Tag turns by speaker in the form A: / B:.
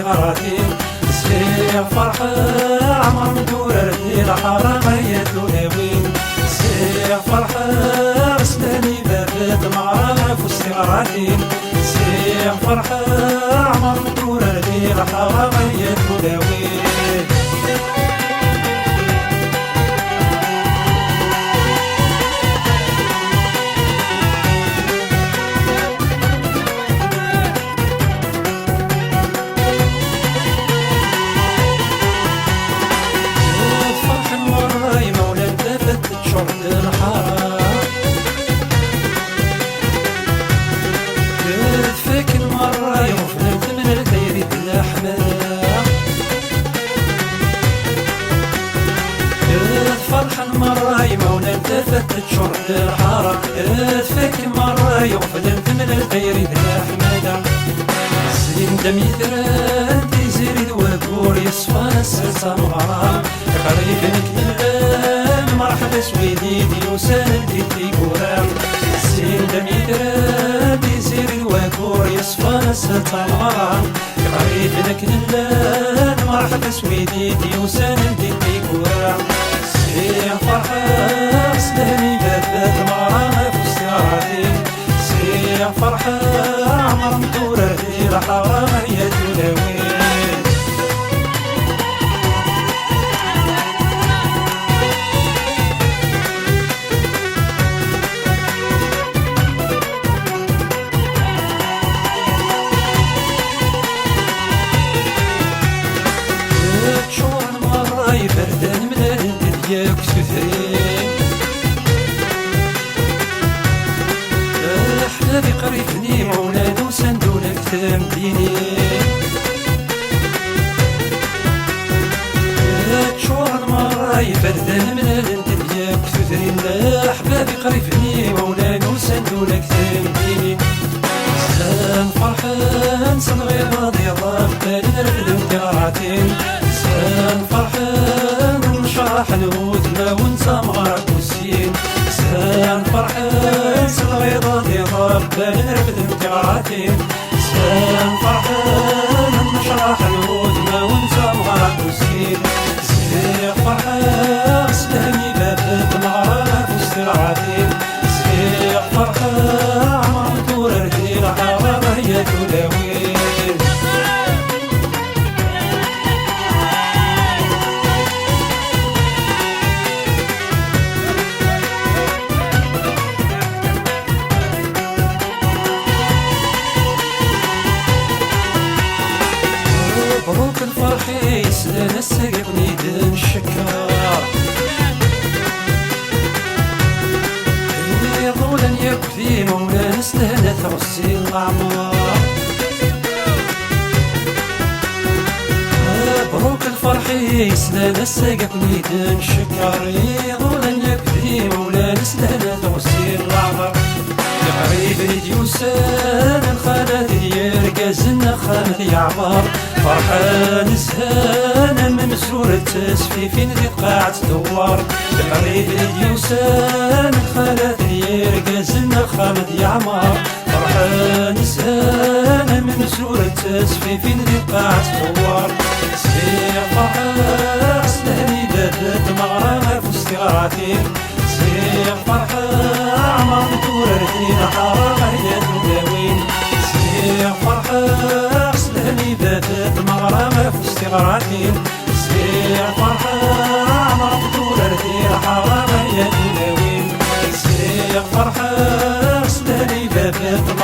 A: استغراتي سير فرحة عمر ندور ردي الحرام هي تولوين سير فرحة رسلاني بابت معرفة في استغراتي سير فرحة عمر ندور ردي الحرام هي تولوين فرحا مرة يمونا التفتت شرط الحارة تفك مرة يغفل من الغير ذا حمادة سليم دم يثران تيزيري وبور يصفى السلسة مغرام قريب نتلان مرحبا سويدي ديوسان ديتي قرام سليم دم يثران تيزيري وبور يصفى السلسة مغرام قريب نتلان مرحبا سويدي ديوسان ديتي قرام سير فرحة سلاني بابات معرفة في استغراتي سير فرحة عمر ندور ردي الحرام هي تولوين شور مرة يبردان من ياك سثرين أحبابي قريبني مولاد وسندولك تمديني تشور المرة يبردان من الانت ياك سثرين أحبابي قريبني مولاد وسندولك تمديني سلام فرحان صنغي راضي الله بالي نرفد مقاراتين سلام فرحان شرح الهدنة وانسى مغرق والسين سلام فرحان صغيرة دي ربنا نرفد مقاراتين سلام فرحان شرح الهدنة وانسى مغرق والسين سير فرحان سلامي بابت مغرق واسترعاتين سير فرحان عمر دور ردي الحرام هي تولوين مبروك الفرح يسلن السقف نيدن الشكار يظولا يكفي مولا نسلن ثرسي الأعمار مبروك الفرح يسلن السقف نيدن الشكار يظولا يكفي مولا نسلن ثرسي الأعمار قريب ديوسان الخالد يرقز النخال يعبر فرحان زهان من مسرور التسفيفين ذي قاعة دوار قريب ديوسان الخالد يرقز النخال يعمر فرحان زهان من مسرور التسفيفين ذي قاعة دوار سير فرحان سلاني بابت مغرمة في استغراتي سير فرحان عمر ندور ردي الحرام هي تولوين سير فرحة سلاني بابت مغرمة في استغراتي سير فرحة عمر ندور ردي الحرام هي تولوين سير فرحة سلاني بابت